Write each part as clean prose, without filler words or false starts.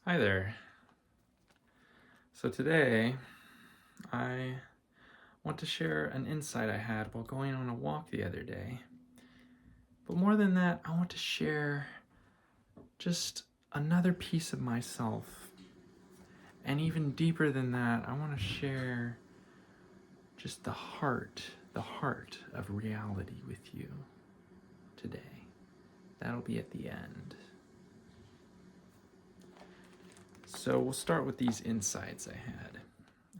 Hi there. So today I want to share an insight I had while going on a walk the other day. But more than that, I want to share just another piece of myself. And even deeper than that, I want to share just the heart of reality with you today. That'll be at the end. So we'll start with these insights I had,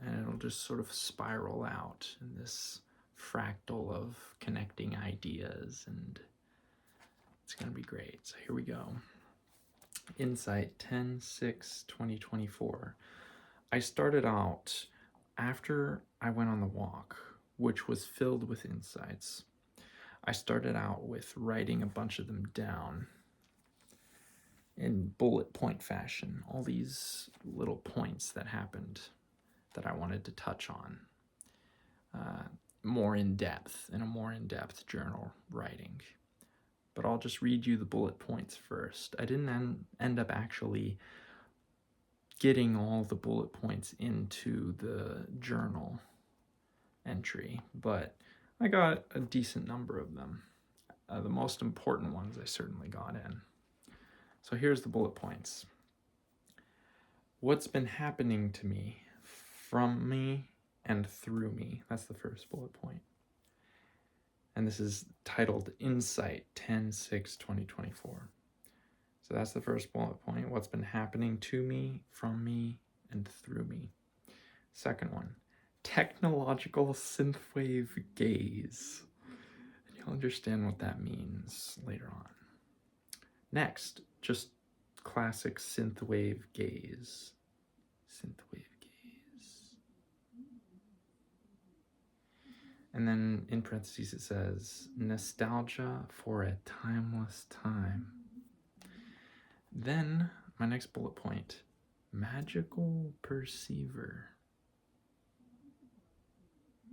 and it'll just sort of spiral out in this fractal of connecting ideas, and it's going to be great. So here we go. Insight 10/6/2024. I started out after I went on the walk, which was filled with insights. I started out with writing a bunch of them down in bullet point fashion, all these little points that happened that I wanted to touch on more in depth, in a more in-depth journal writing. But I'll just read you the bullet points first. I didn't end up actually getting all the bullet points into the journal entry, but I got a decent number of them. The most important ones I certainly got in. So here's the bullet points. What's been happening to me, from me, and through me? That's the first bullet point. And this is titled Insight 10/6/2024. So that's the first bullet point. What's been happening to me, from me, and through me. Second one, technological synthwave gaze. And you'll understand what that means later on. Next, just classic synthwave gaze. Synthwave gaze. And then in parentheses it says, nostalgia for a timeless time. Then my next bullet point, magical perceiver.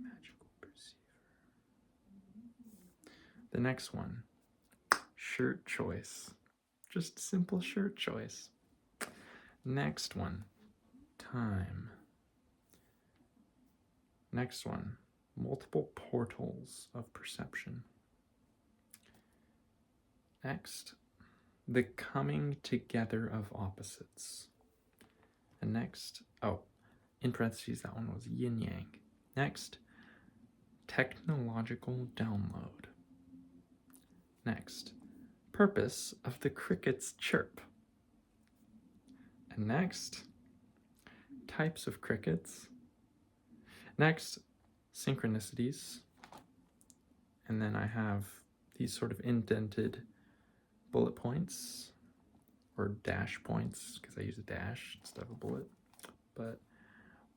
Magical perceiver. The next one, shirt choice. Just simple shirt choice. Next one, time. Next one, multiple portals of perception. Next, the coming together of opposites. And next, in parentheses, that one was yin yang. Next, technological download. Next, purpose of the cricket's chirp. And next, types of crickets. Next, synchronicities. And then I have these sort of indented bullet points, or dash points, because I use a dash instead of a bullet. But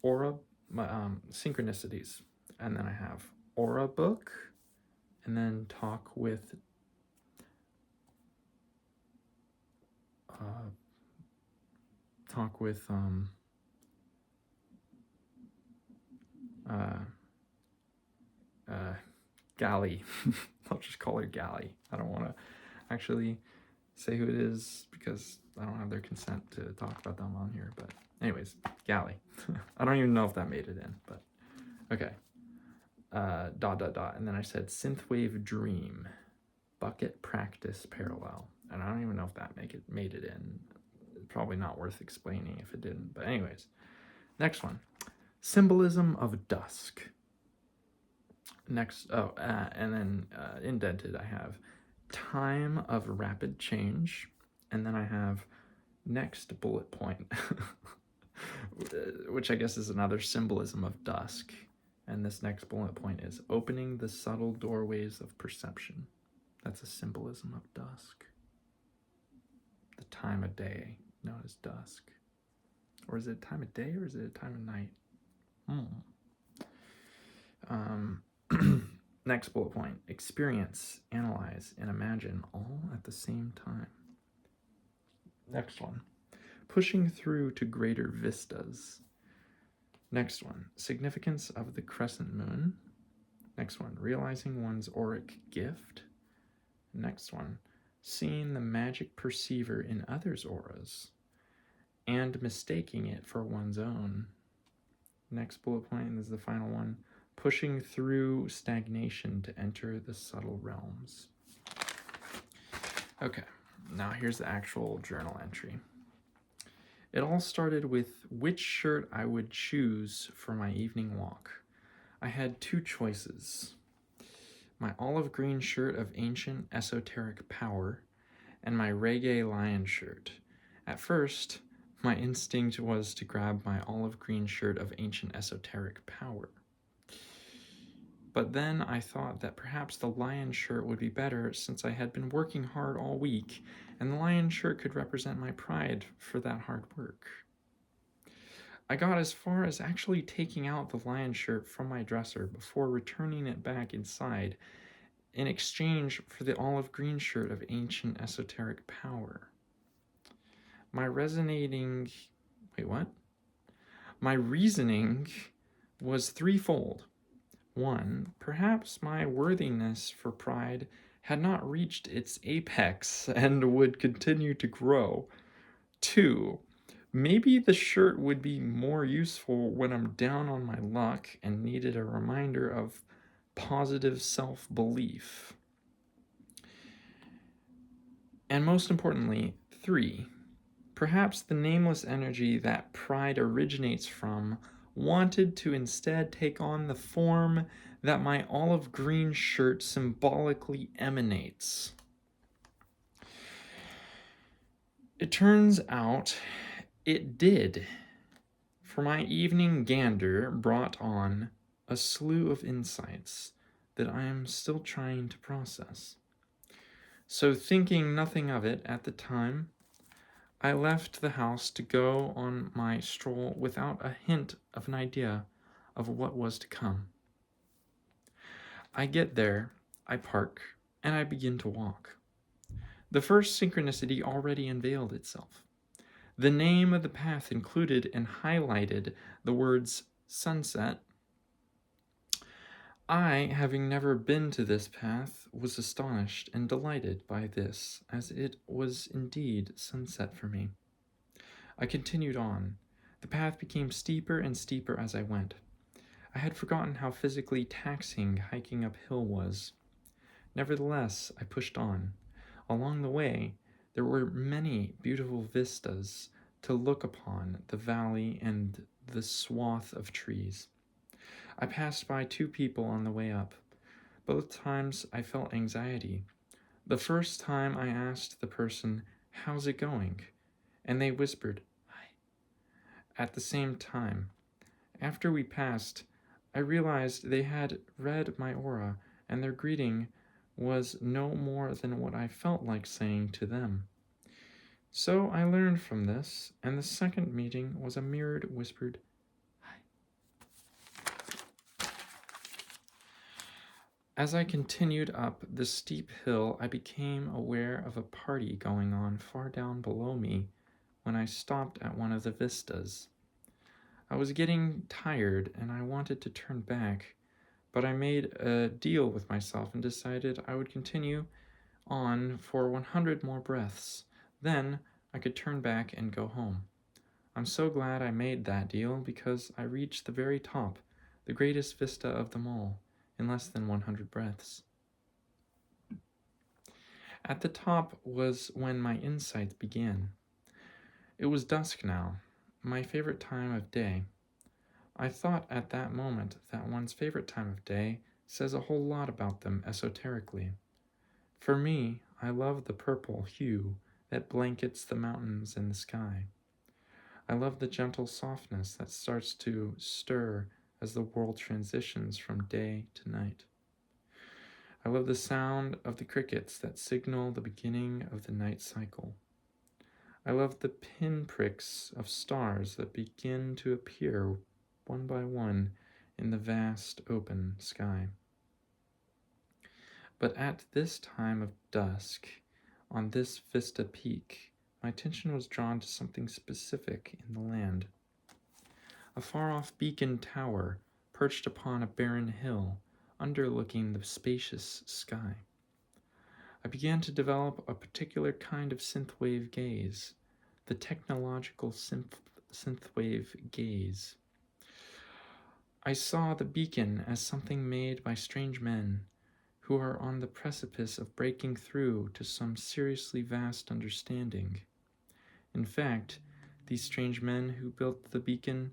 aura, synchronicities. And then I have aura book, and then talk with Gally. I'll just call her Gally. I don't want to actually say who it is because I don't have their consent to talk about them on here. But anyways, Gally. I don't even know if that made it in, but okay. ... And then I said synthwave dream, bucket practice parallel. And I don't even know if that made it in. Probably not worth explaining if it didn't. But anyways, next one, symbolism of dusk. Next, and then indented I have time of rapid change, and then I have next bullet point, which I guess is another symbolism of dusk. And this next bullet point is opening the subtle doorways of perception. That's a symbolism of dusk. The time of day known as dusk. Or is it time of day or is it a time of night? Next bullet point, experience, analyze, and imagine all at the same time. Next one, pushing through to greater vistas. Next one, significance of the crescent moon. Next one, realizing one's auric gift. Next one, seeing the magic perceiver in others' auras. and mistaking it for one's own. Next bullet point, and this is the final one, pushing through stagnation to enter the subtle realms. Okay, now here's the actual journal entry. It all started with which shirt I would choose for my evening walk. I had two choices: my olive green shirt of ancient esoteric power and my reggae lion shirt. At first, my instinct was to grab my olive green shirt of ancient esoteric power. But then I thought that perhaps the lion shirt would be better since I had been working hard all week, and the lion shirt could represent my pride for that hard work. I got as far as actually taking out the lion shirt from my dresser before returning it back inside in exchange for the olive green shirt of ancient esoteric power. My reasoning was threefold. 1. Perhaps my worthiness for pride had not reached its apex and would continue to grow. 2. Maybe the shirt would be more useful when I'm down on my luck and needed a reminder of positive self-belief. And most importantly, 3. Perhaps the nameless energy that pride originates from wanted to instead take on the form that my olive green shirt symbolically emanates. It turns out it did, for my evening gander brought on a slew of insights that I am still trying to process. So, thinking nothing of it at the time, I left the house to go on my stroll without a hint of an idea of what was to come. I get there, I park, and I begin to walk. The first synchronicity already unveiled itself. The name of the path included and highlighted the words sunset. I, having never been to this path, was astonished and delighted by this, as it was indeed sunset for me. I continued on. The path became steeper and steeper as I went. I had forgotten how physically taxing hiking uphill was. Nevertheless, I pushed on. Along the way, there were many beautiful vistas to look upon the valley and the swath of trees. I passed by 2 people on the way up. Both times I felt anxiety. The first time I asked the person, "How's it going?" and they whispered, "Hi." At the same time, after we passed, I realized they had read my aura, and their greeting was no more than what I felt like saying to them. So I learned from this, and the second meeting was a mirrored, whispered, "Hi." As I continued up the steep hill, I became aware of a party going on far down below me when I stopped at one of the vistas. I was getting tired and I wanted to turn back, but I made a deal with myself and decided I would continue on for 100 more breaths. Then I could turn back and go home. I'm so glad I made that deal because I reached the very top, the greatest vista of them all, in less than 100 breaths. At the top was when my insights began. It was dusk now, my favorite time of day. I thought at that moment that one's favorite time of day says a whole lot about them esoterically. For me, I love the purple hue that blankets the mountains and the sky. I love the gentle softness that starts to stir as the world transitions from day to night. I love the sound of the crickets that signal the beginning of the night cycle. I love the pinpricks of stars that begin to appear one by one in the vast open sky. But at this time of dusk, on this vista peak, my attention was drawn to something specific in the land. A far-off beacon tower perched upon a barren hill, underlooking the spacious sky. I began to develop a particular kind of synthwave gaze, the technological synthwave gaze. I saw the beacon as something made by strange men who are on the precipice of breaking through to some seriously vast understanding. In fact, these strange men who built the beacon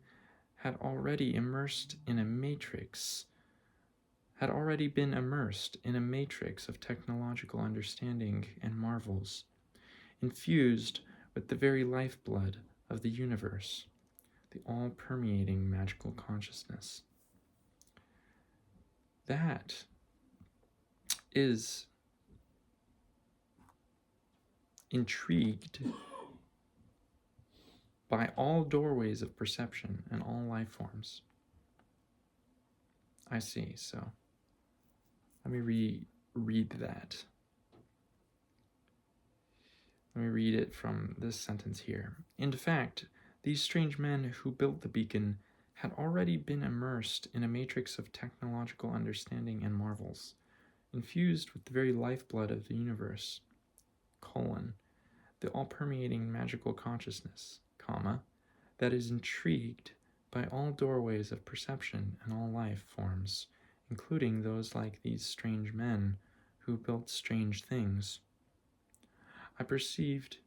had already been immersed in a matrix of technological understanding and marvels, infused with the very lifeblood of the universe, the all-permeating magical consciousness. That is intrigued by all doorways of perception and all life forms. I see, so let me reread that. Let me read it from this sentence here. In fact, these strange men who built the beacon had already been immersed in a matrix of technological understanding and marvels, infused with the very lifeblood of the universe, the all-permeating magical consciousness, that is intrigued by all doorways of perception and all life forms, including those like these strange men who built strange things. I perceived,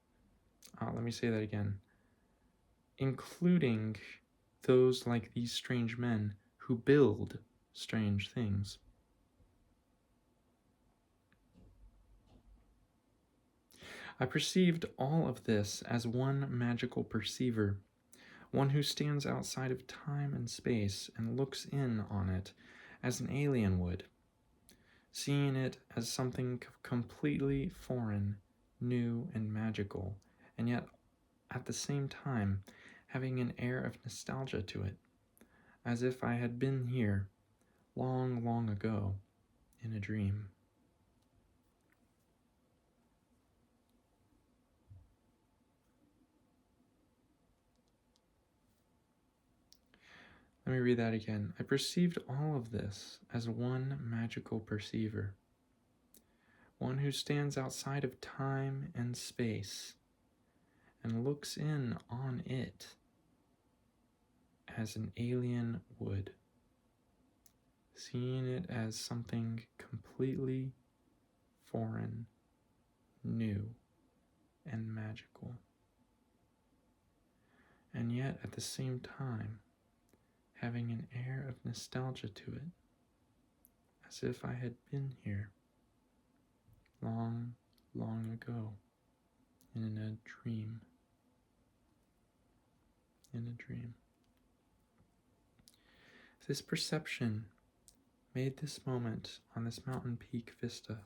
let me say that again, including those like these strange men who build strange things. I perceived all of this as one magical perceiver, one who stands outside of time and space and looks in on it as an alien would, seeing it as something completely foreign, new, and magical, and yet at the same time having an air of nostalgia to it, as if I had been here long, long ago in a dream. Let me read that again. I perceived all of this as one magical perceiver, one who stands outside of time and space and looks in on it as an alien would, seeing it as something completely foreign, new, and magical, and yet at the same time having an air of nostalgia to it, as if I had been here long, long ago in a dream. This perception made this moment on this mountain peak vista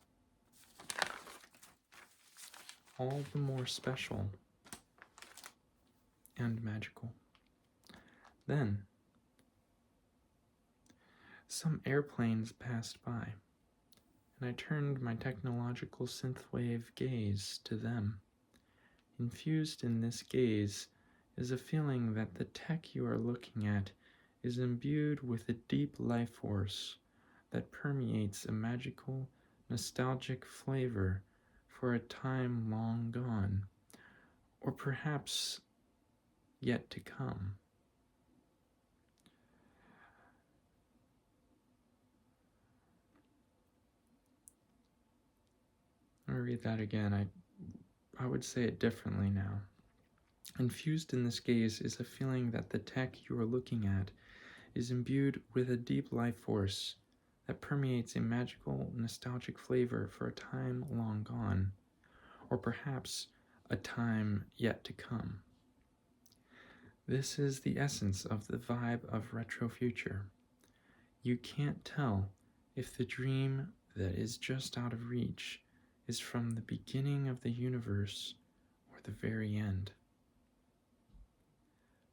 all the more special and magical. Then, some airplanes passed by, and I turned my technological synthwave gaze to them. Infused in this gaze is a feeling that the tech you are looking at is imbued with a deep life force that permeates a magical, nostalgic flavor for a time long gone, or perhaps yet to come. Let me read that again. I would say it differently now. Infused in this gaze is a feeling that the tech you are looking at is imbued with a deep life force that permeates a magical, nostalgic flavor for a time long gone, or perhaps a time yet to come. This is the essence of the vibe of retro future. You can't tell if the dream that is just out of reach is from the beginning of the universe or the very end.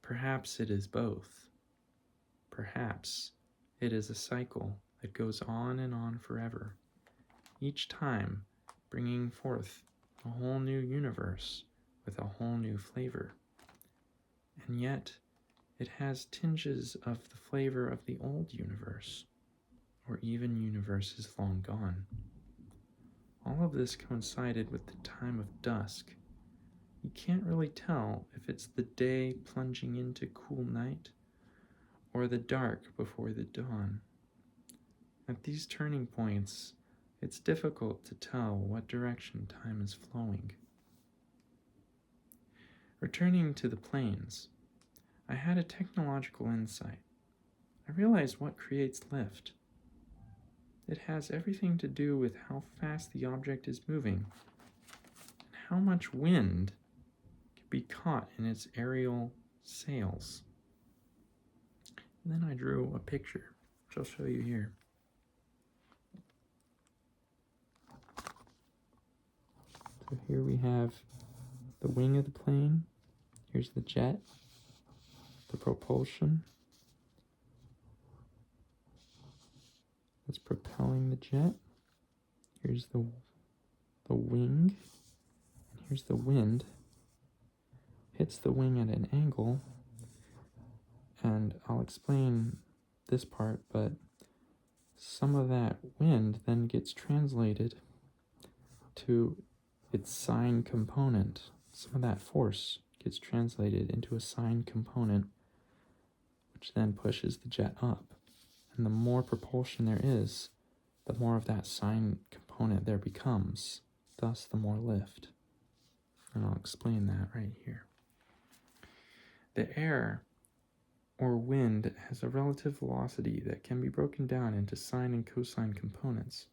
Perhaps it is both. Perhaps it is a cycle that goes on and on forever, each time bringing forth a whole new universe with a whole new flavor. And yet, it has tinges of the flavor of the old universe, or even universes long gone. All of this coincided with the time of dusk, You can't really tell if it's the day plunging into cool night or the dark before the dawn. At these turning points, it's difficult to tell what direction time is flowing. Returning to the planes, I had a technological insight. I realized what creates lift. It has everything to do with how fast the object is moving and how much wind can be caught in its aerial sails. And then I drew a picture, which I'll show you here. So here we have the wing of the plane. Here's the jet, the propulsion that's propelling the jet. Here's the wing, and here's the wind. Hits the wing at an angle, and I'll explain this part, but some of that wind then gets translated to its sine component. Some of that force gets translated into a sine component, which then pushes the jet up. And the more propulsion there is, the more of that sine component there becomes, thus the more lift. And I'll explain that right here. The air or wind has a relative velocity that can be broken down into sine and cosine components.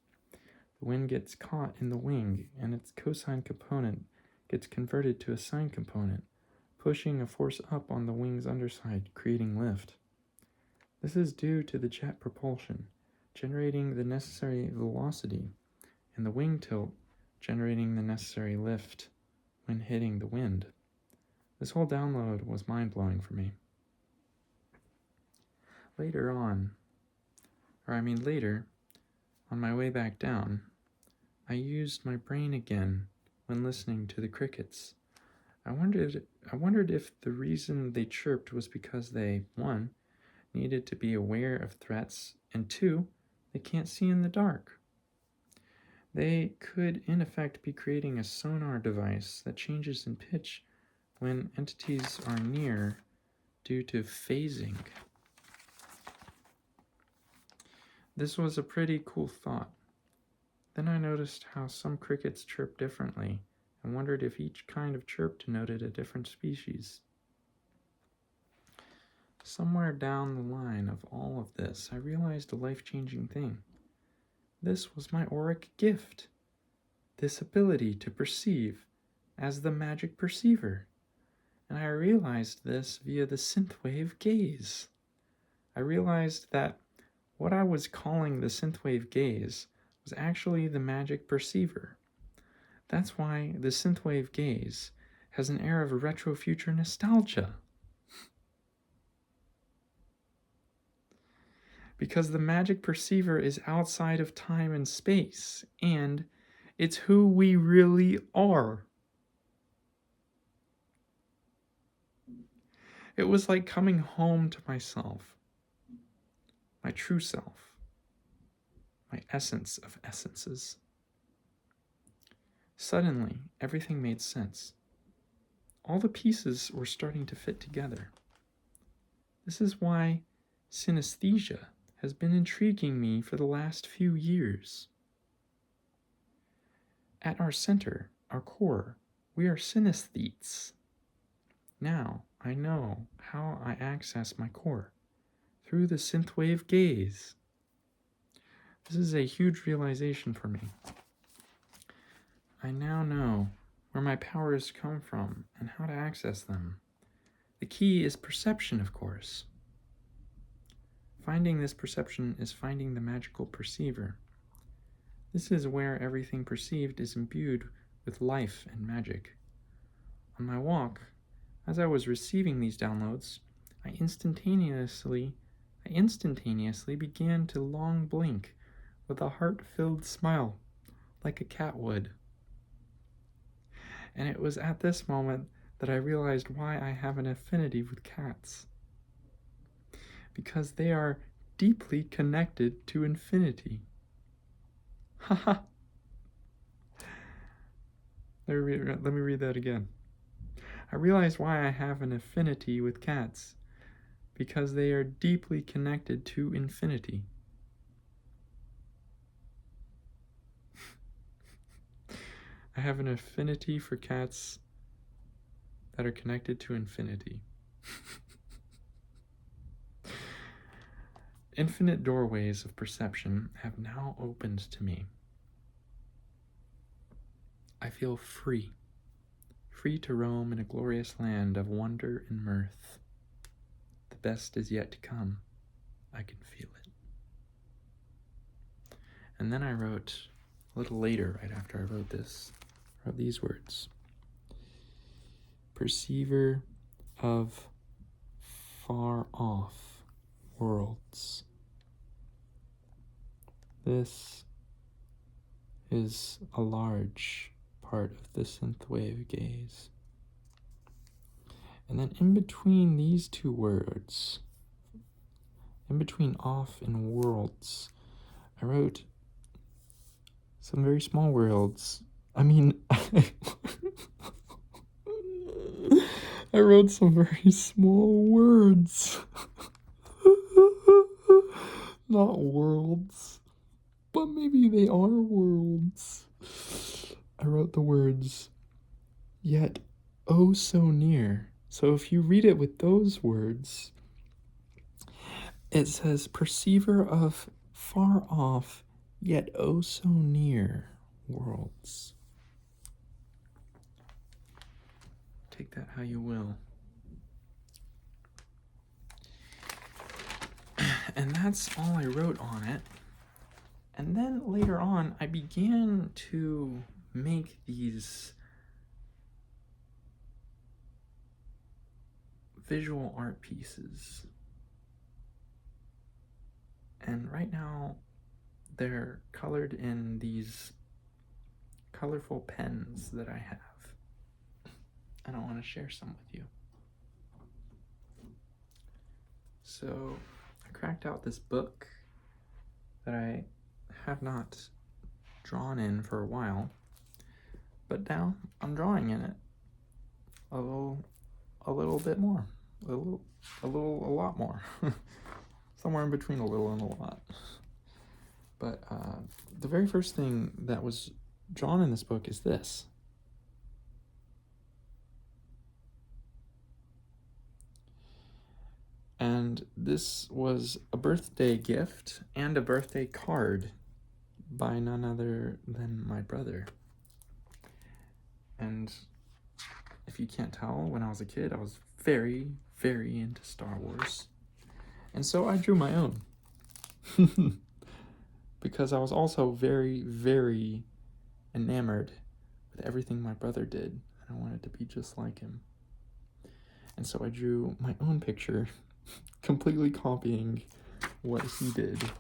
The wind gets caught in the wing, and its cosine component gets converted to a sine component, pushing a force up on the wing's underside, creating lift. This is due to the jet propulsion, generating the necessary velocity, and the wing tilt, generating the necessary lift when hitting the wind. This whole download was mind-blowing for me. Later, on my way back down, I used my brain again when listening to the crickets. I wondered if the reason they chirped was because they, 1, needed to be aware of threats, and 2, they can't see in the dark. They could, in effect, be creating a sonar device that changes in pitch when entities are near due to phasing. This was a pretty cool thought. Then I noticed how some crickets chirp differently and wondered if each kind of chirp denoted a different species. Somewhere down the line of all of this, I realized a life-changing thing. This was my auric gift, this ability to perceive as the magic perceiver. And I realized this via the synthwave gaze. I realized that what I was calling the synthwave gaze was actually the magic perceiver. That's why the synthwave gaze has an air of retro-future nostalgia. Because the magic perceiver is outside of time and space, and it's who we really are. It was like coming home to myself, my true self, my essence of essences. Suddenly, everything made sense. All the pieces were starting to fit together. This is why synesthesia has been intriguing me for the last few years. At our center, our core, we are synesthetes. Now I know how I access my core, through the synthwave gaze. This is a huge realization for me. I now know where my powers come from and how to access them. The key is perception, of course. Finding this perception is finding the magical perceiver. This is where everything perceived is imbued with life and magic. On my walk, as I was receiving these downloads, I instantaneously began to long blink with a heart-filled smile, like a cat would. And it was at this moment that I realized why I have an affinity with cats. Because they are deeply connected to infinity. Haha. Let me read that again. I realize why I have an affinity with cats. Because they are deeply connected to infinity. I have an affinity for cats that are connected to infinity. Infinite doorways of perception have now opened to me. I feel free to roam in a glorious land of wonder and mirth. The best is yet to come. I can feel it. And then I wrote, a little later, right after I wrote this, these words. Perceiver of far off worlds. This is a large part of the synthwave gaze. And then in between these two words, in between off and worlds, I wrote some very small worlds. I mean, I wrote some very small words. Not worlds, but maybe they are worlds. I wrote the words, yet oh so near. So if you read it with those words, it says, perceiver of far off, yet oh so near worlds. Take that how you will. And that's all I wrote on it. And then later on, I began to make these visual art pieces. And right now, they're colored in these colorful pens that I have. And I want to share some with you. So I cracked out this book that I have not drawn in for a while, but now I'm drawing in it a little bit more, a lot more. Somewhere in between a little and a lot. But the very first thing that was drawn in this book is this. And this was a birthday gift and a birthday card by none other than my brother. And if you can't tell, when I was a kid, I was very, very into Star Wars. And so I drew my own. Because I was also very, very enamored with everything my brother did. And I wanted to be just like him. And so I drew my own picture, completely copying what he did.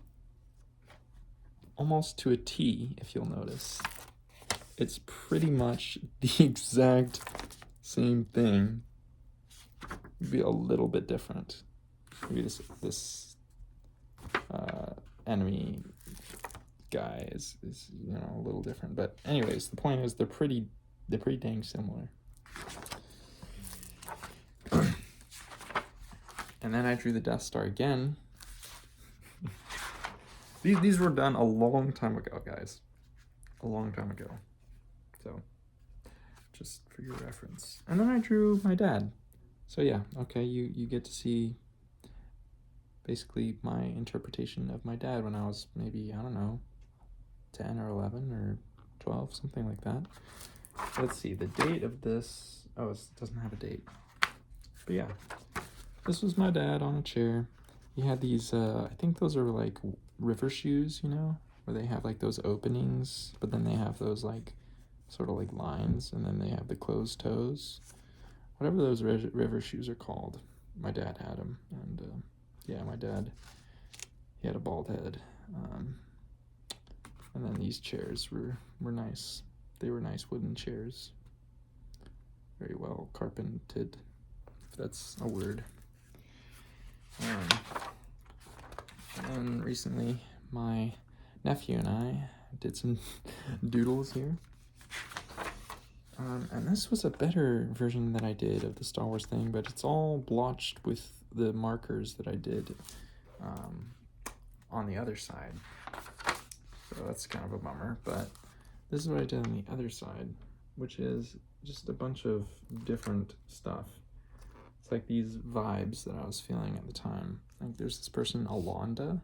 Almost to a T, if you'll notice. It's pretty much the exact same thing. It'd be a little bit different. Maybe this enemy guy is a little different. But anyways, the point is they're pretty dang similar. And then I drew the Death Star again. These were done a long time ago, guys. A long time ago. So, just for your reference. And then I drew my dad. So yeah, okay, you get to see basically my interpretation of my dad when I was maybe, I don't know, 10 or 11 or 12, something like that. Let's see, the date of this, it doesn't have a date. But yeah, this was my dad on a chair. He had these, I think those are like river shoes, where they have like those openings, but then they have those like sort of like lines, and then they have the closed toes. Whatever those river shoes are called, my dad had them. And yeah, my dad, he had a bald head. And then these chairs were nice. They were nice wooden chairs. Very well carpented, if that's a word. And recently, my nephew and I did some doodles here. And this was a better version that I did of the Star Wars thing, but it's all blotched with the markers that I did on the other side. So that's kind of a bummer, but this is what I did on the other side, which is just a bunch of different stuff. It's like these vibes that I was feeling at the time. Like there's this person, Alonda,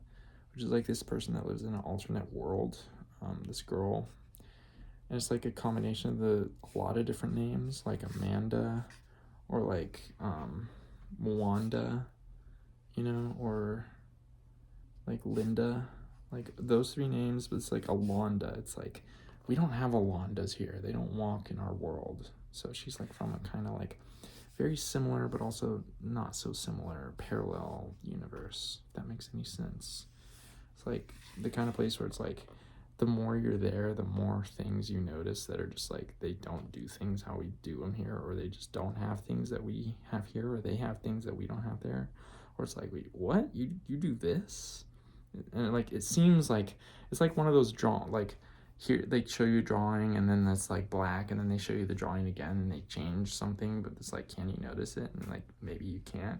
which is like this person that lives in an alternate world, this girl. And it's like a combination of a lot of different names, like Amanda, or like Wanda, or like Linda, like those three names, but it's like Alonda. It's like, we don't have Alondas here. They don't walk in our world. So she's like from a kind of like very similar, but also not so similar, parallel universe, if that makes any sense. It's like the kind of place where it's like, the more you're there, the more things you notice that are just like, they don't do things how we do them here, or they just don't have things that we have here, or they have things that we don't have there. Or it's like, wait, what? You do this? And like, it seems like, it's like one of those like, here they show you a drawing and then that's like black, and then they show you the drawing again and they change something, but it's like, can you notice it? And like, maybe you can't,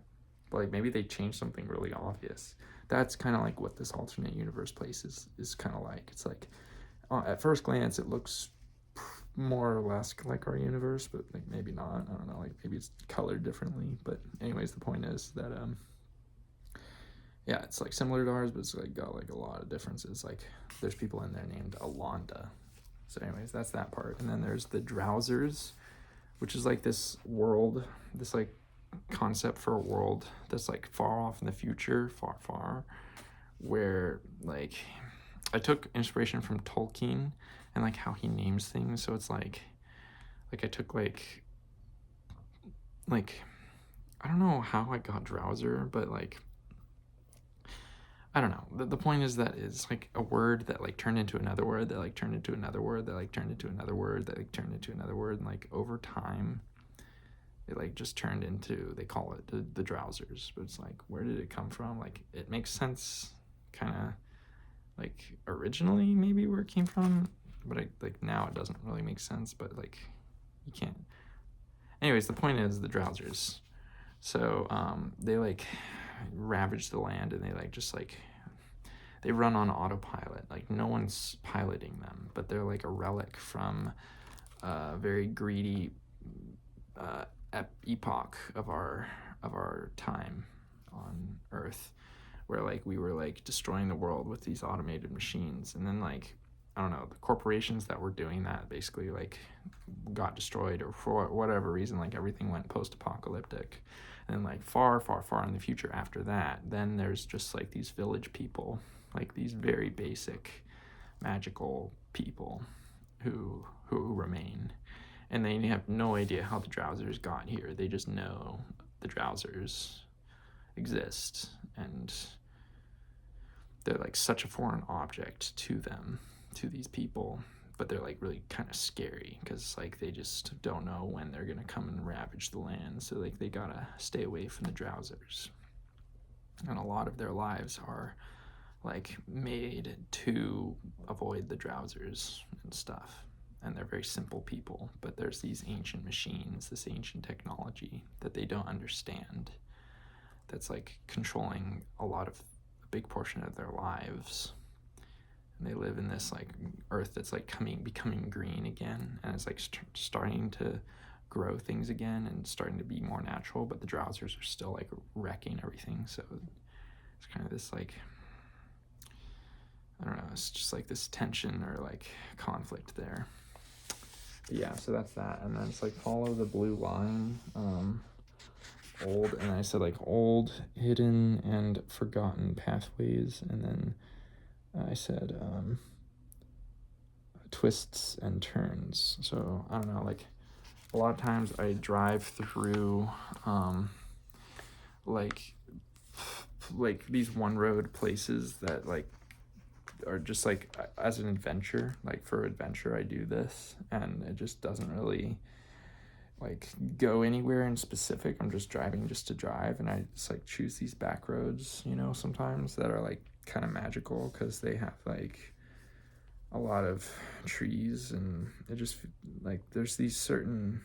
but like maybe they changed something really obvious. That's kind of like what this alternate universe place is kind of like. It's like, at first glance it looks more or less like our universe, but like maybe not. I don't know, like maybe it's colored differently, but anyways, the point is that yeah, it's like similar to ours, but it's like got like a lot of differences. Like there's people in there named Alonda. So anyways, that's that part. And then there's the Drowsers, which is like this world, this like concept for a world that's like far off in the future, far, where like I took inspiration from Tolkien and like how he names things. So it's like I took like I don't know how I got Drowser, but like I don't know. The point is that it's like a word that like turned into another word that like turned into another word that like turned into another word that like turned into another word, and like over time it like just turned into, they call it the Drowsers. But it's like, where did it come from? Like it makes sense kind of like originally maybe where it came from, but like now it doesn't really make sense. But like you can't, anyways, the point is the Drowsers. So they like ravage the land, and they like just like, they run on autopilot. Like no one's piloting them, but they're like a relic from a very greedy epoch of our time on Earth, where like we were like destroying the world with these automated machines, and then like, I don't know, the corporations that were doing that basically like got destroyed, or for whatever reason like everything went post-apocalyptic. And like far in the future after that, then there's just like these village people, like these very basic magical people who remain, and they have no idea how the Drowsers got here. They just know the Drowsers exist, and they're like such a foreign object to them, to these people, but they're like really kind of scary because like they just don't know when they're gonna come and ravage the land. So like they gotta stay away from the Drowsers, and a lot of their lives are like made to avoid the Drowsers and stuff. And they're very simple people, but there's these ancient machines, this ancient technology that they don't understand, that's like controlling a big portion of their lives. And they live in this like Earth that's like becoming green again, and it's like starting to grow things again and starting to be more natural, but the Drowsers are still like wrecking everything. So it's kind of this like, I don't know, it's just like this tension or like conflict there. But yeah, so that's that. And then it's like follow the blue line, old, and I said like old, hidden, and forgotten pathways. And then I said twists and turns. So I don't know, like a lot of times I drive through like these one road places that like are just like as an adventure, like for adventure I do this, and it just doesn't really like go anywhere in specific. I'm just driving just to drive, and I just like choose these back roads, sometimes that are like kind of magical because they have like a lot of trees, and it just like there's these certain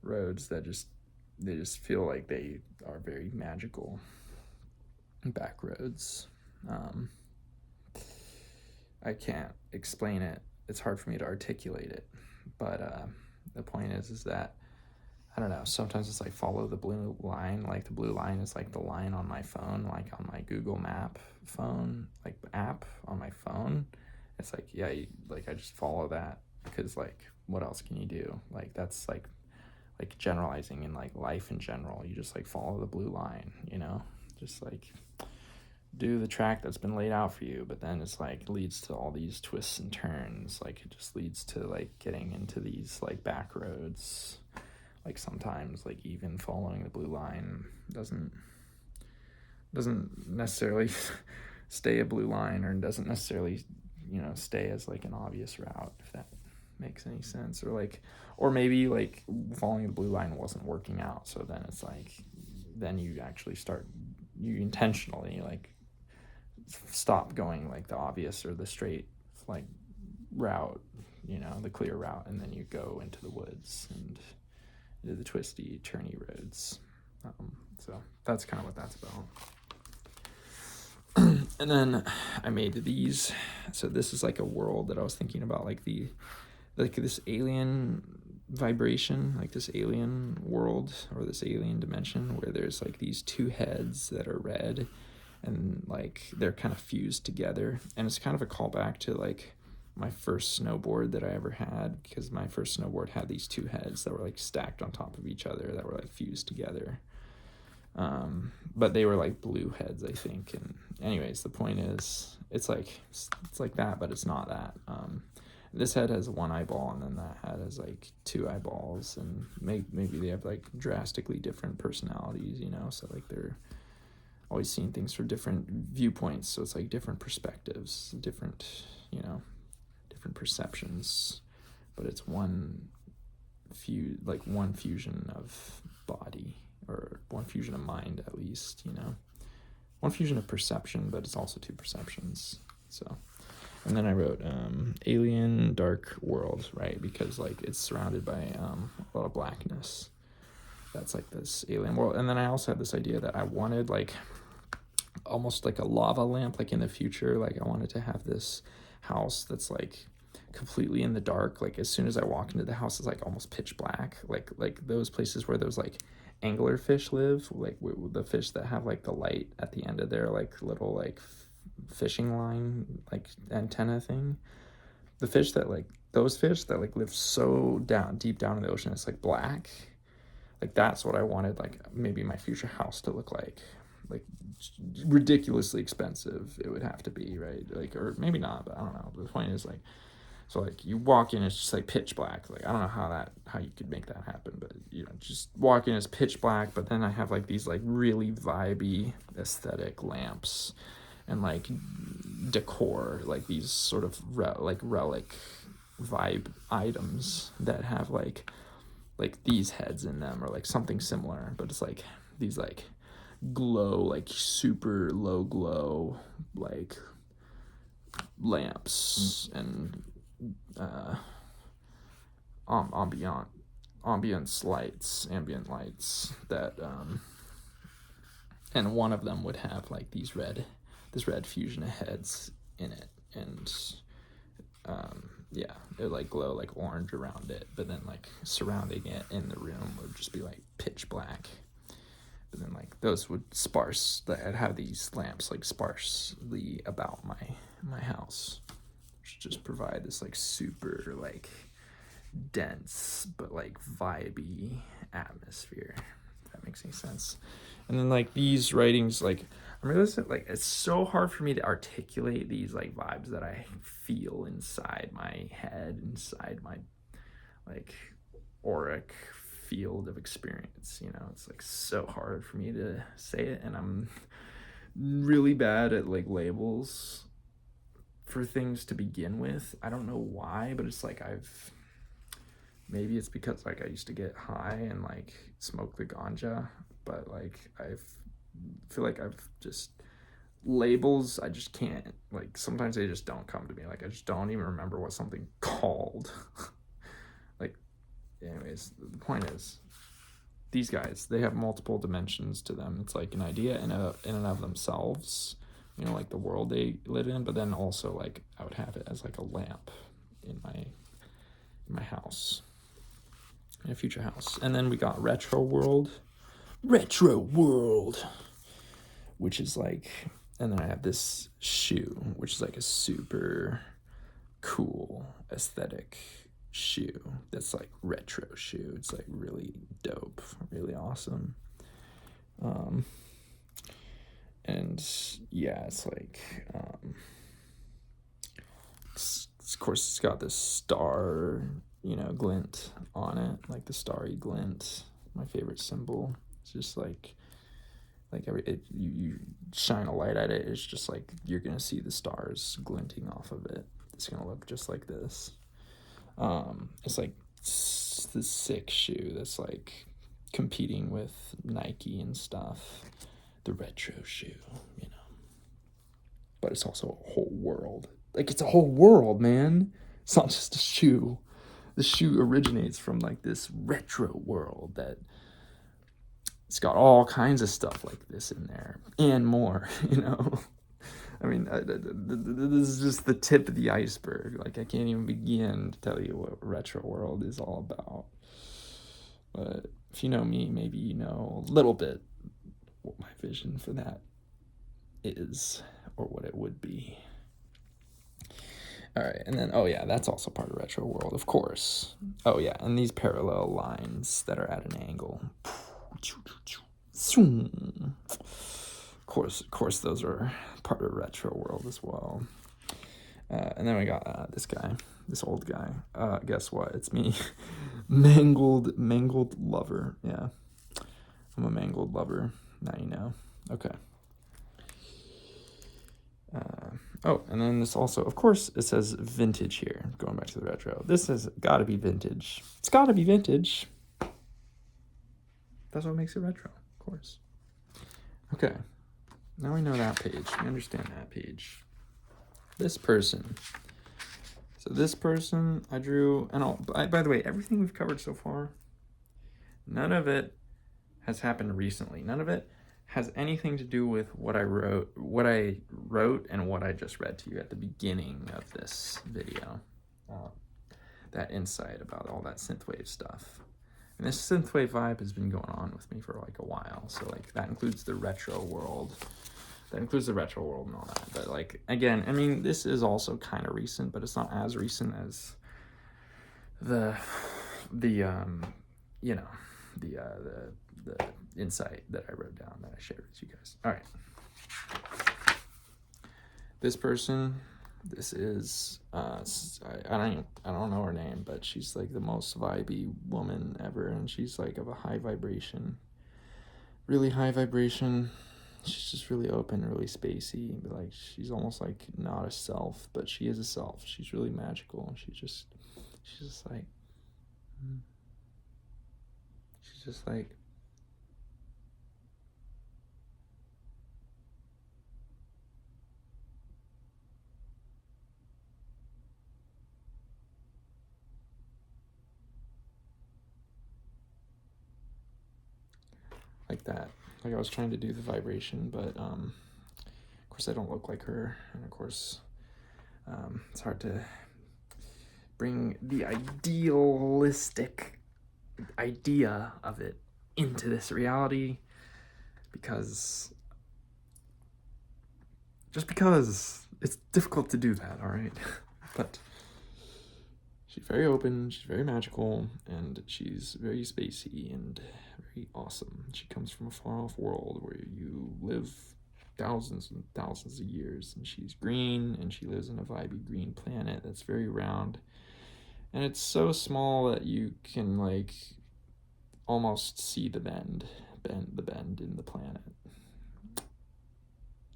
roads that they just feel like they are very magical back roads. I can't explain it. It's hard for me to articulate it, but the point is that I don't know. Sometimes it's like follow the blue line. Like the blue line is like the line on my phone, like on my Google Map phone, like app on my phone. It's like, yeah, like I just follow that because like what else can you do? Like that's like generalizing in like life in general. You just like follow the blue line, you know, just like do the track that's been laid out for you. But then it's like leads to all these twists and turns. Like it just leads to like getting into these like back roads. Like sometimes like even following the blue line doesn't necessarily stay a blue line, or doesn't necessarily, you know, stay as like an obvious route, if that makes any sense. Or like, or maybe like following the blue line wasn't working out, so then it's like then you actually start, you intentionally like stop going like the obvious or the straight like route, you know, the clear route, and then you go into the woods and the twisty turny roads. So that's kind of what that's about. And then I made these. So this is like a world that I was thinking about, like this alien vibration, like this alien world or this alien dimension where there's like these two heads that are red, and like they're kind of fused together. And it's kind of a callback to like my first snowboard that I ever had, because my first snowboard had these two heads that were like stacked on top of each other that were like fused together. But they were like blue heads, I think. And anyways, the point is it's like that, but it's not that. This head has one eyeball, and then that head has like two eyeballs, and maybe they have like drastically different personalities, you know, so like they're always seeing things from different viewpoints, so it's like different perspectives, different, you know, different perceptions, but it's one fusion of body, or one fusion of mind, at least, you know, one fusion of perception, but it's also two perceptions. So, and then I wrote alien dark world, right, because like it's surrounded by a lot of blackness. That's like this alien world. And then I also had this idea that I wanted like almost like a lava lamp, like in the future. Like I wanted to have this house that's like completely in the dark. Like as soon as I walk into the house, it's like almost pitch black. Like those places where those like anglerfish live, like the fish that have like the light at the end of their like little like fishing line like antenna thing. The fish that like those fish that like live so deep down in the ocean, it's like black. Like that's what I wanted like maybe my future house to look like ridiculously expensive it would have to be, right? Like, or maybe not, but I don't know. But the point is like, so like you walk in, it's just like pitch black. Like I don't know how you could make that happen, but you know, just walk in, it's pitch black. But then I have like these like really vibey aesthetic lamps and like decor, like these sort of relic vibe items that have like these heads in them, or like something similar, but it's like these like glow, like super low glow like lamps and ambient lights that and one of them would have like this red fusion of heads in it, and yeah, it would like glow like orange around it, but then like surrounding it in the room would just be like pitch black. But then like those would I'd have these lamps like sparsely about my house, which just provide this like super like dense but like vibey atmosphere, if that makes any sense. And then like these writings, like I'm realizing like it's so hard for me to articulate these like vibes that I feel inside my head, inside my like auric field of experience, you know. It's like so hard for me to say it, and I'm really bad at like labels for things to begin with. I don't know why, but it's like maybe it's because like I used to get high and like smoke the ganja, but like I feel like I've just labels, I just can't, like, sometimes they just don't come to me. Like, I just don't even remember what something called. Like, anyways, the point is, these guys, they have multiple dimensions to them. It's like an idea in and of themselves, you know, like the world they live in, but then also, like, I would have it as like a lamp in my house, in a future house. And then we got retro world, which is like, and then I have this shoe, which is like a super cool aesthetic shoe that's like retro shoe. It's like really dope, really awesome. And yeah, it's like, of course, it's got this star, you know, glint on it, like the starry glint, my favorite symbol. It's just like you shine a light at it, it's just like you're gonna see the stars glinting off of it. It's gonna look just like this. It's like this sick shoe that's like competing with Nike and stuff. The retro shoe, you know. But it's also a whole world. Like, it's a whole world, man. It's not just a shoe. The shoe originates from like this retro world that it's got all kinds of stuff like this in there and more, you know. I mean, this is just the tip of the iceberg. Like, I can't even begin to tell you what retro world is all about. But if you know me, maybe you know a little bit what my vision for that is, or what it would be. All right, and then, oh yeah, that's also part of retro world, of course. Oh yeah, and these parallel lines that are at an angle. Of course, those are part of retro world as well. And then we got this guy, this old guy. Guess what? It's me, mangled lover. Yeah, I'm a mangled lover. Now you know. Okay. Oh, and then this also, of course, it says vintage here. Going back to the retro. This has got to be vintage. It's got to be vintage. That's what makes it retro, of course. Okay. Now we know that page. We understand that page. This person. So this person I drew, and by the way, everything we've covered so far, none of it has happened recently. None of it has anything to do with what I wrote and what I just read to you at the beginning of this video. That insight about all that synthwave stuff. And this synthwave vibe has been going on with me for like a while. So like that includes the retro world. And all that. But like, again, I mean, this is also kind of recent, but it's not as recent as the insight that I wrote down that I shared with you guys. All right. This person, this is I don't know her name, but she's like the most vibey woman ever, and she's like of a high vibration, really high vibration. She's just really open, really spacey, but like she's almost like not a self, but she is a self. She's really magical. She's just like that. Like I was trying to do the vibration, but of course I don't look like her, and of course it's hard to bring the idealistic idea of it into this reality because it's difficult to do that, all right? But she's very open, she's very magical, and she's very spacey and very awesome. She comes from a far-off world where you live thousands and thousands of years, and she's green, and she lives on a vibey green planet that's very round, and it's so small that you can like almost see the bend in the planet.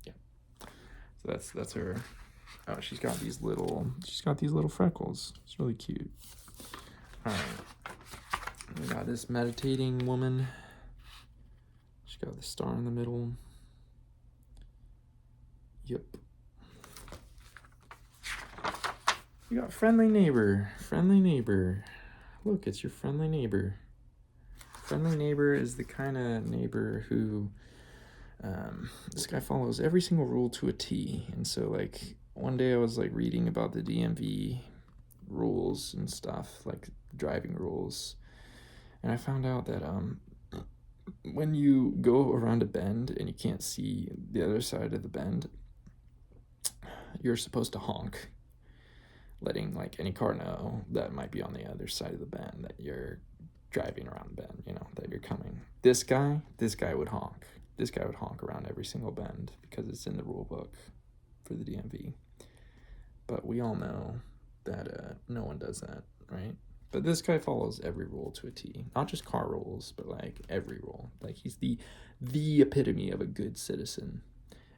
Yeah. So that's her. Oh, she's got these little freckles. It's really cute. All right. We got this meditating woman. She's got the star in the middle. Yep. You got friendly neighbor. Friendly neighbor. Look, it's your friendly neighbor. Friendly neighbor is the kind of neighbor who this guy follows every single rule to a T. And so, like, one day I was like reading about the DMV rules and stuff, like driving rules, and I found out that when you go around a bend and you can't see the other side of the bend, you're supposed to honk, letting like any car know that might be on the other side of the bend that you're driving around the bend, you know, that you're coming. This guy would honk. This guy would honk around every single bend because it's in the rule book for the DMV. But we all know that no one does that, right? But this guy follows every rule to a T. Not just car rules, but like every rule. Like he's the epitome of a good citizen.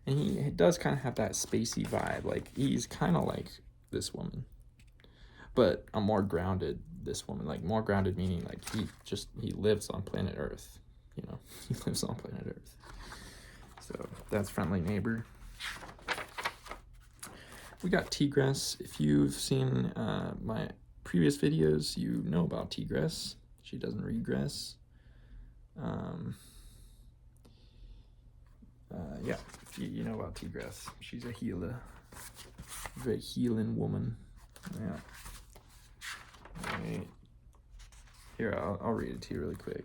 And he does kind of have that spacey vibe. Like he's kind of like this woman. But a more grounded this woman. Like more grounded meaning like he lives on planet Earth. You know, he lives on planet Earth. So that's friendly neighbor. We got Tigress. If you've seen my previous videos, you know about Tigress. She doesn't regress. Yeah, you know about Tigress. She's a healer. Very healing woman. Yeah. Right. Here, I'll read it to you really quick.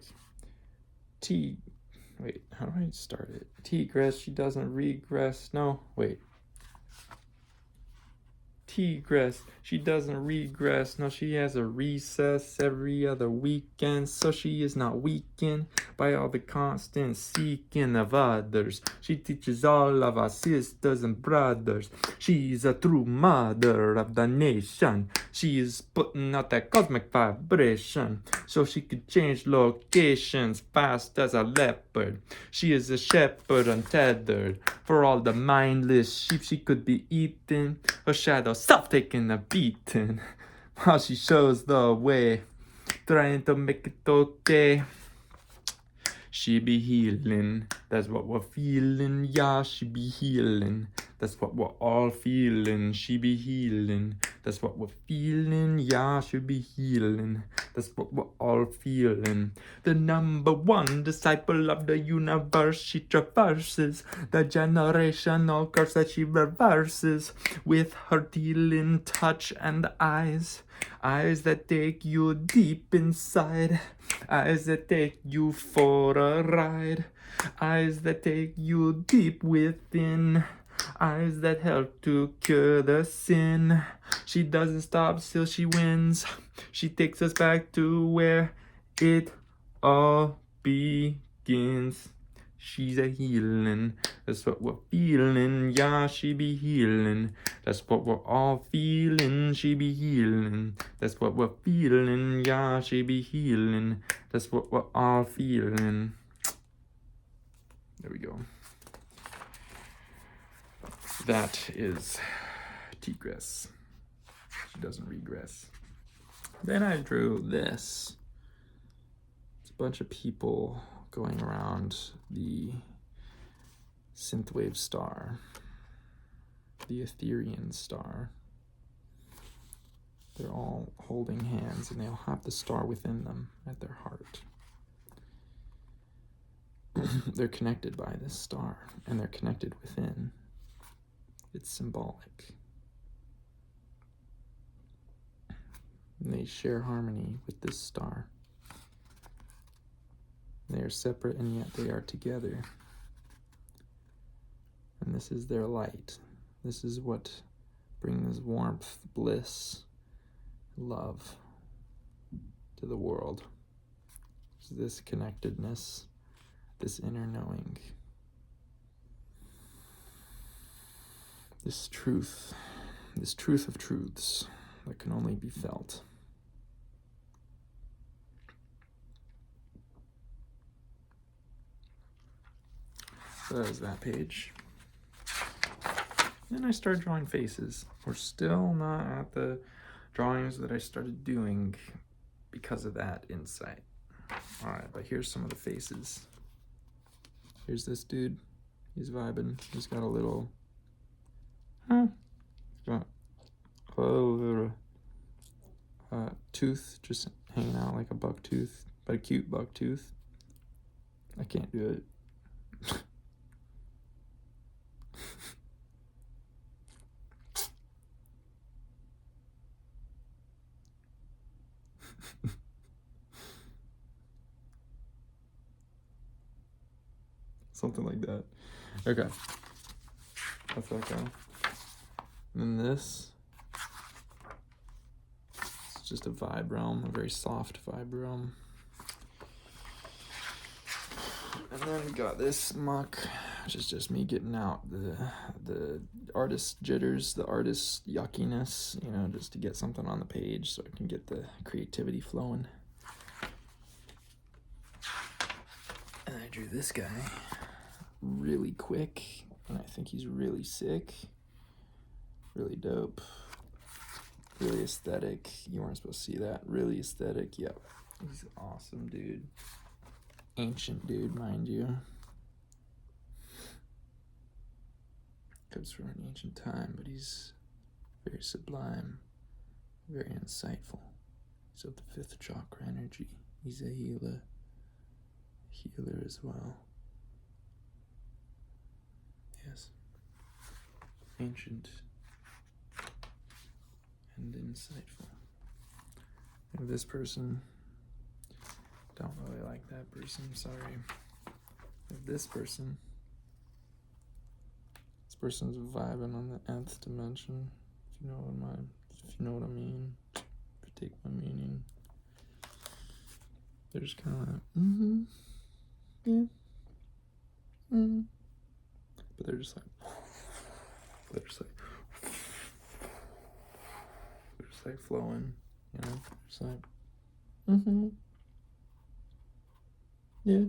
Wait, how do I start it? Tigress, she doesn't regress. No, wait. Tigress, she doesn't regress. No, she has a recess every other weekend, so she is not weakened by all the constant seeking of others. She teaches all of our sisters and brothers. She's a true mother of the nation. She is putting out that cosmic vibration so she could change locations fast as a leopard. She is a shepherd untethered for all the mindless sheep she could be eating. Her shadow self taking a beating while she shows the way, trying to make it okay. She be healing, that's what we're feeling, yeah, she be healing, that's what we're all feeling, she be healing, that's what we're feeling, yeah, she be healing, that's what we're all feeling. The number one disciple of the universe, she traverses the generational curse that she reverses with her healing touch and eyes. Eyes that take you deep inside. Eyes that take you for a ride. Eyes that take you deep within. Eyes that help to cure the sin. She doesn't stop till she wins. She takes us back to where it all begins. She's a healing, that's what we're feeling, yeah, she be healing, that's what we're all feeling, she be healing, that's what we're feeling, yeah, she be healing, that's what we're all feeling. There we go. That is Tigress. She doesn't regress. Then I drew this. It's a bunch of people going around the Synthwave star, the Etherean star. They're all holding hands and they'll have the star within them at their heart. They're connected by this star and they're connected within. It's symbolic. And they share harmony with this star. They are separate and yet they are together. And this is their light. This is what brings warmth, bliss, love to the world. It's this connectedness, this inner knowing, this truth of truths that can only be felt. So that is that page. Then I started drawing faces. We're still not at the drawings that I started doing because of that insight. Alright, but here's some of the faces. Here's this dude. He's vibing. He's got a little Huh. Got a little tooth just hanging out like a buck tooth, but a cute buck tooth. I can't do it. Something like that. Okay. That's that guy. And then this. It's just a vibe realm, a very soft vibe realm. And then we got this muck, which is just me getting out the artist jitters, the artist yuckiness, you know, just to get something on the page so I can get the creativity flowing. And I drew this guy really quick, and I think he's really sick, really dope, really aesthetic. You weren't supposed to see that. Really aesthetic. Yep, he's awesome, dude. Ancient dude, mind you. Comes from an ancient time, but he's very sublime, very insightful. He's of the 5th chakra energy. He's a healer as well. Yes. Ancient and insightful. And this person, don't really like that person, sorry. This person's vibing on the nth dimension, if you know what I mean, if you take my meaning. They're just kind of like, yeah, but they're just like flowing, you know, just like, yeah,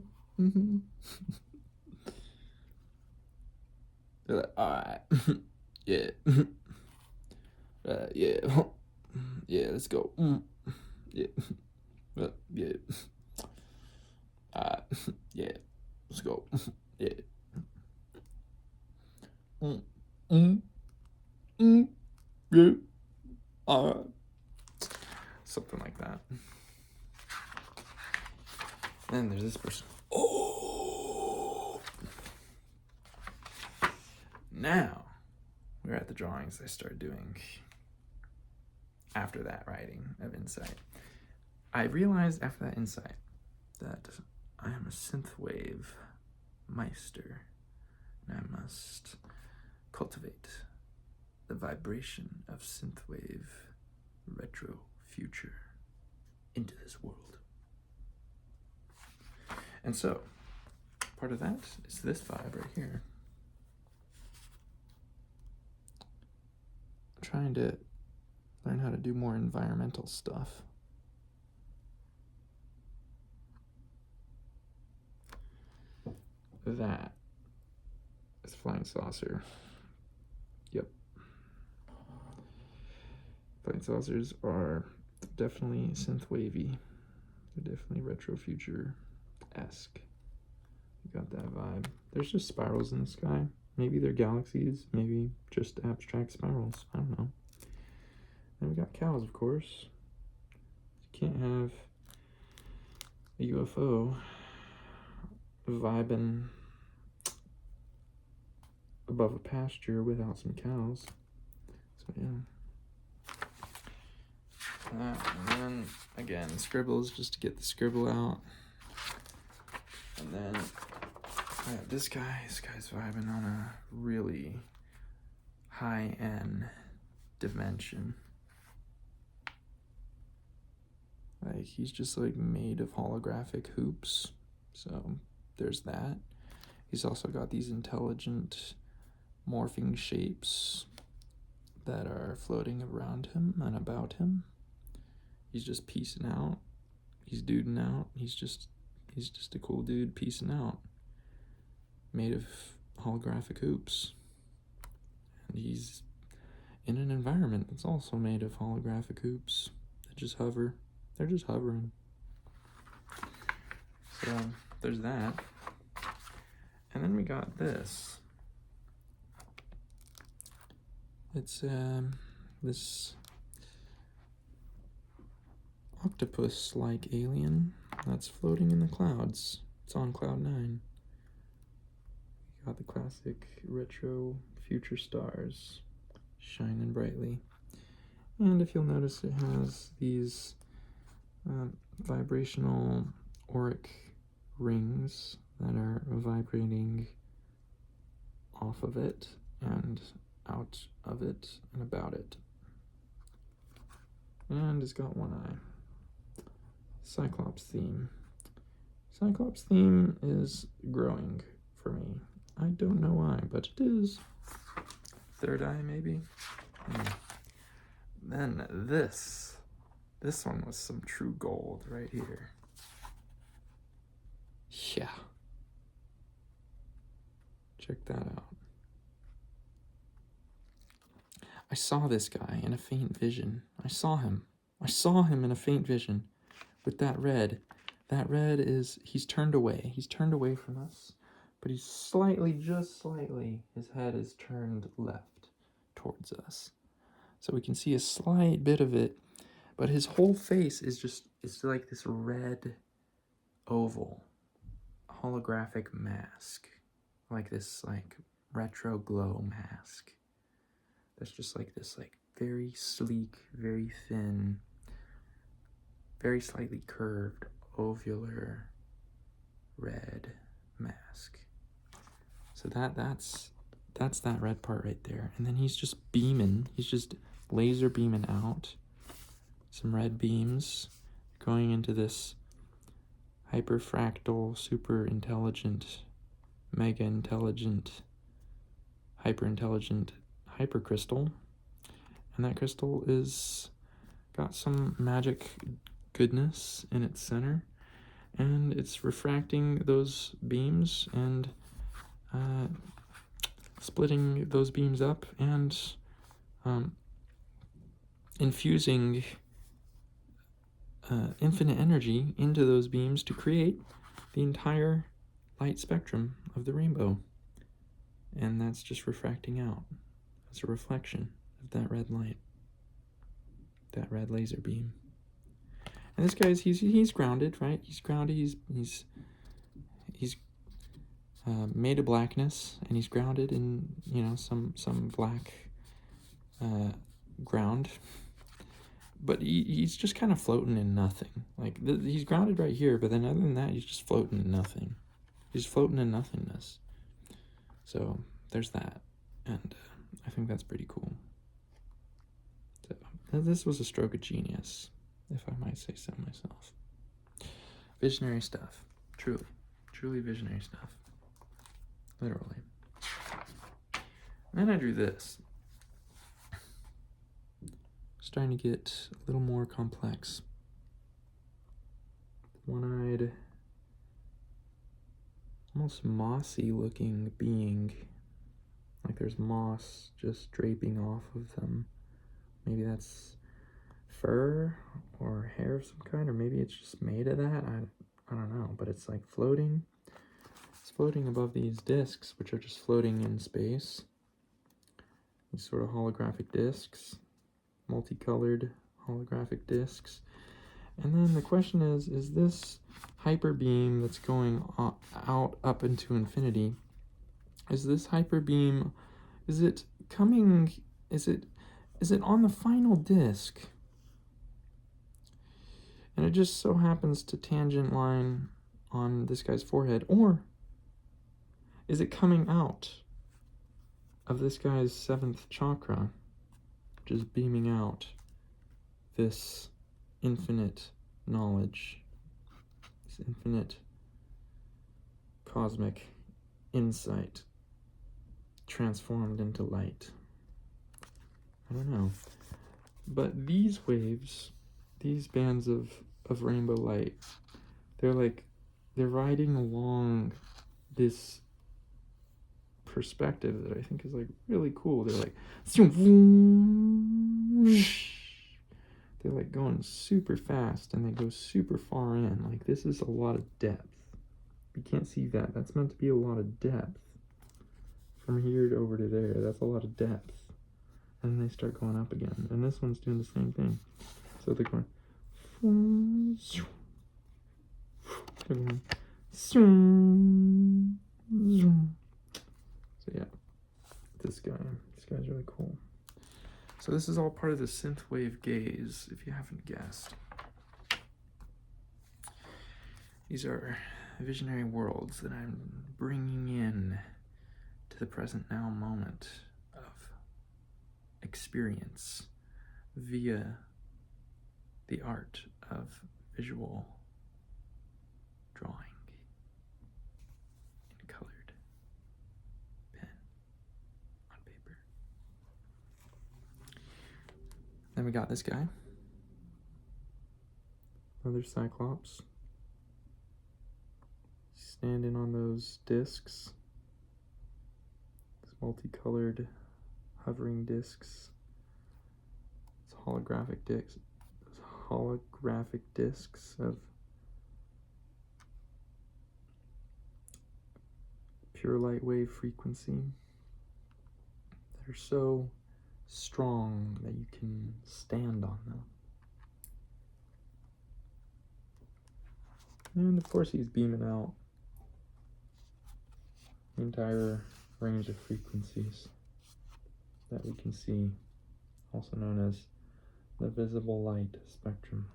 They're like, alright, yeah, yeah, yeah, let's go, yeah, yeah, yeah, let's go, yeah, yeah, alright, something like that. Then there's this person. Oh! Now, we're at the drawings I started doing after that writing of insight. I realized after that insight that I am a synthwave meister, and I must cultivate the vibration of synthwave retro future into this world. And so, part of that is this vibe right here. I'm trying to learn how to do more environmental stuff. That is flying saucer. Yep. Flying saucers are definitely synthwavy. They're definitely retro future-esque. You got that vibe. There's just spirals in the sky. Maybe they're galaxies, maybe just abstract spirals. I don't know. Then we got cows, of course. You can't have a UFO vibing above a pasture without some cows. So yeah. And then again, scribbles just to get the scribble out. And then I have this guy. This guy's vibing on a really high-end dimension. Like, he's just like made of holographic hoops. So there's that. He's also got these intelligent morphing shapes that are floating around him and about him. He's just peacing out. He's duding out. He's just a cool dude peacing out. Made of holographic hoops. And he's in an environment that's also made of holographic hoops that just hover. They're just hovering. So there's that. And then we got this. It's this octopus-like alien that's floating in the clouds. It's on cloud 9. Got the classic retro future stars shining brightly. And if you'll notice, it has these vibrational auric rings that are vibrating off of it and out of it and about it. And it's got one eye. Cyclops theme. Cyclops theme is growing for me. I don't know why, but it is. Third eye, maybe? Then this one was some true gold right here. Yeah. Check that out. I saw this guy in a faint vision. I saw him in a faint vision with that red. That red is, he's turned away. He's turned away from us, but he's slightly, just slightly, his head is turned left towards us. So we can see a slight bit of it, but his whole face is just, it's like this red oval holographic mask, like this like retro glow mask. That's just like this like very sleek, very thin, very slightly curved, ovular red mask. So that's that red part right there. And then he's just beaming, he's just laser beaming out some red beams going into this hyperfractal, super intelligent, mega intelligent, hyper intelligent hypercrystal. And that crystal is got some magic goodness in its center, and it's refracting those beams and splitting those beams up and infusing infinite energy into those beams to create the entire light spectrum of the rainbow. And that's just refracting out as a reflection of that red light, that red laser beam. And this guy's he's grounded, right? He's grounded. He's made of blackness, and he's grounded in, you know, some black ground. But he's just kind of floating in nothing. Like he's grounded right here, but then other than that, he's just floating in nothing. He's floating in nothingness. So there's that, and I think that's pretty cool. So this was a stroke of genius, if I might say so myself. Visionary stuff, truly visionary stuff, literally. And then I drew this. Starting to get a little more complex. One-eyed, almost mossy looking being. Like there's moss just draping off of them. Maybe that's fur or hair of some kind, or maybe it's just made of that. I don't know, but it's like floating. It's floating above these discs, which are just floating in space. These sort of holographic discs. Multicolored holographic discs. And then the question is this hyper beam that's going out up into infinity, is this hyper beam, is it coming, is it on the final disc, and it just so happens to tangent line on this guy's forehead, or is it coming out of this guy's 7th chakra, just beaming out this infinite knowledge, this infinite cosmic insight transformed into light? I don't know. But these waves, these bands of rainbow light, they're riding along this perspective that I think is like really cool. They're like they're like going super fast, and they go super far in. Like this is a lot of depth. You can't see that. That's meant to be a lot of depth. From here over to there, that's a lot of depth. and they start going up again. And this one's doing the same thing. So they're going, so yeah, this guy's really cool. So this is all part of the synthwave gaze, if you haven't guessed. These are visionary worlds that I'm bringing in to the present now moment of experience via the art of visual drawing in colored pen on paper. Then we got this guy, another Cyclops, standing on those discs, these multicolored hovering discs. It's holographic discs of pure light wave frequency that are so strong that you can stand on them. And of course he's beaming out the entire range of frequencies that we can see, also known as the visible light spectrum.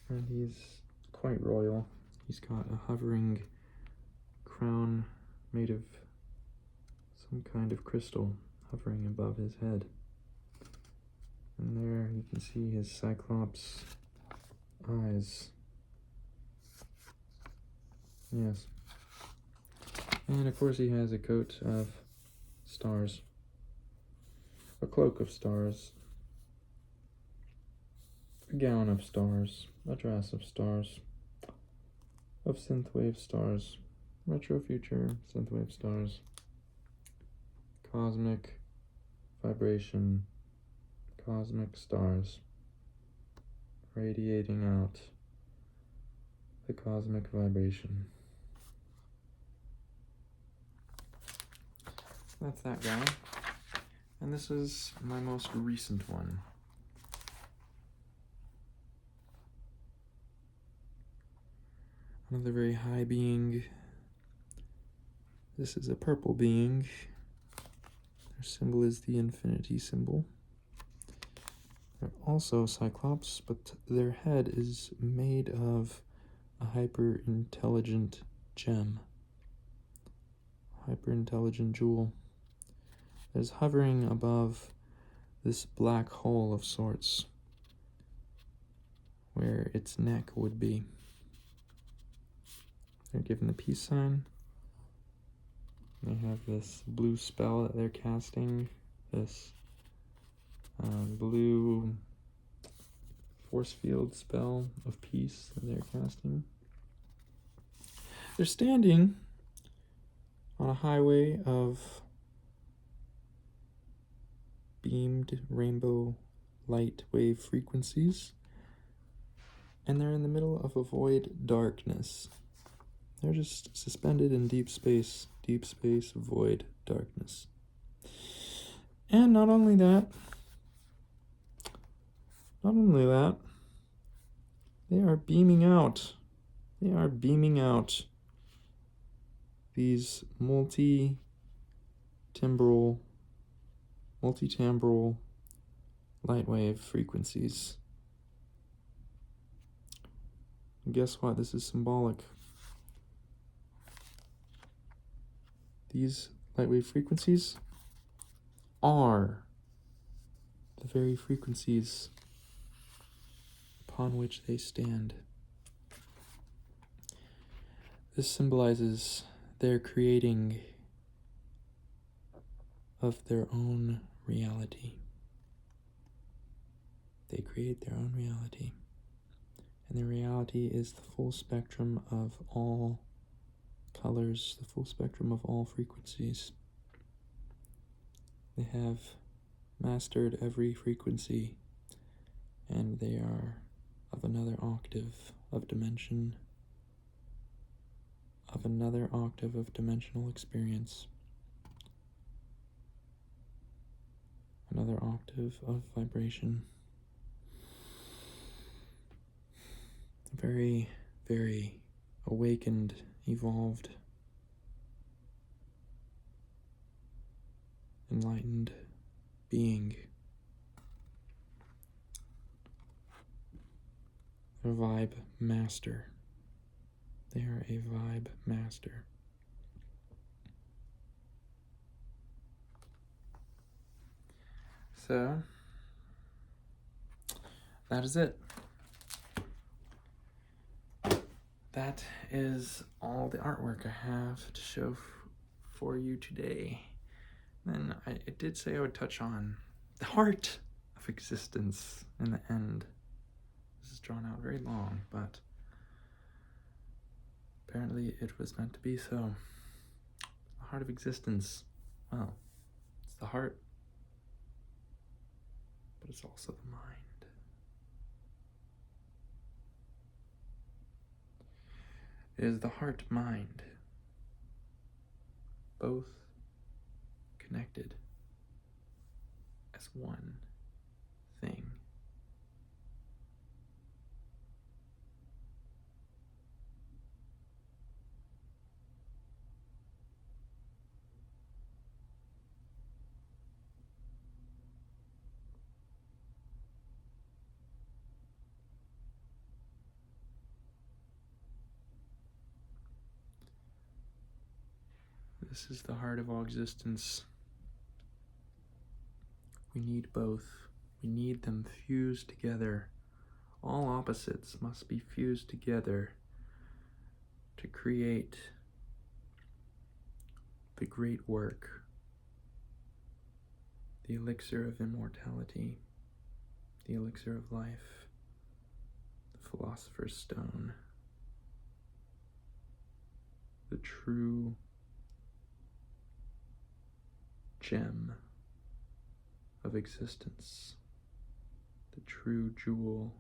And he's quite royal. He's got a hovering crown made of some kind of crystal hovering above his head. And there you can see his Cyclops eyes. Yes. And of course he has a coat of stars. A cloak of stars. A gown of stars. A dress of stars. Of synthwave stars. Retro future synthwave stars. Cosmic vibration. Cosmic stars. Radiating out the cosmic vibration. That's that guy. And this is my most recent one. Another very high being. This is a purple being. Their symbol is the infinity symbol. They're also Cyclops, but their head is made of a hyper-intelligent gem. Hyper-intelligent jewel. That is hovering above this black hole of sorts, where its neck would be. They're given the peace sign. They have this blue spell that they're casting, this blue force field spell of peace that they're casting. They're standing on a highway of beamed rainbow light wave frequencies, and they're in the middle of a void darkness. They're just suspended in deep space, void darkness. And not only that, they are beaming out. These multi-timbral light wave frequencies. And guess what? This is symbolic. These light wave frequencies are the very frequencies upon which they stand. This symbolizes their creating of their own reality. They create their own reality. And the reality is the full spectrum of all colors, the full spectrum of all frequencies. They have mastered every frequency, and they are of another octave of dimension, of another octave of dimensional experience. Another octave of vibration. A very, very awakened, evolved, enlightened being. A vibe master. They are a vibe master. So, that is it. That is all the artwork I have to show for you today. Then I did say I would touch on the heart of existence in the end. This is drawn out very long, but apparently it was meant to be so. The heart of existence, well, it's the heart, but it's also the mind. It is the heart-mind, both connected as one thing. This is the heart of all existence. We need both. We need them fused together. All opposites must be fused together to create the great work, the elixir of immortality, the elixir of life, the philosopher's stone, the true gem of existence, the true jewel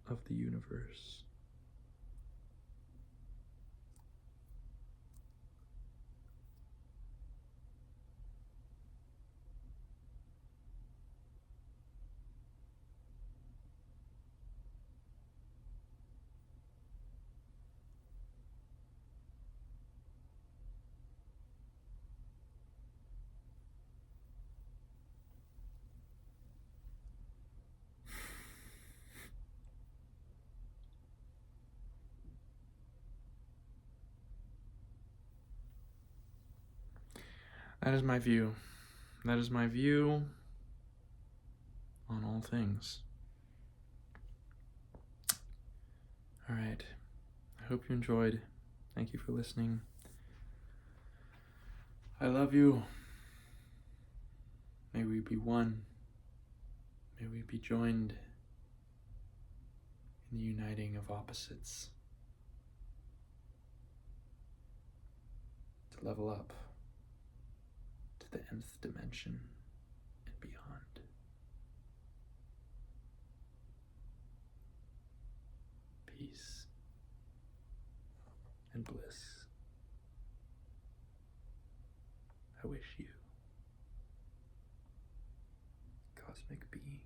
of the universe. That is my view. That is my view on all things. All right. I hope you enjoyed. Thank you for listening. I love you. May we be one. May we be joined in the uniting of opposites to level up to the nth dimension and beyond. Peace and bliss. I wish you, cosmic being.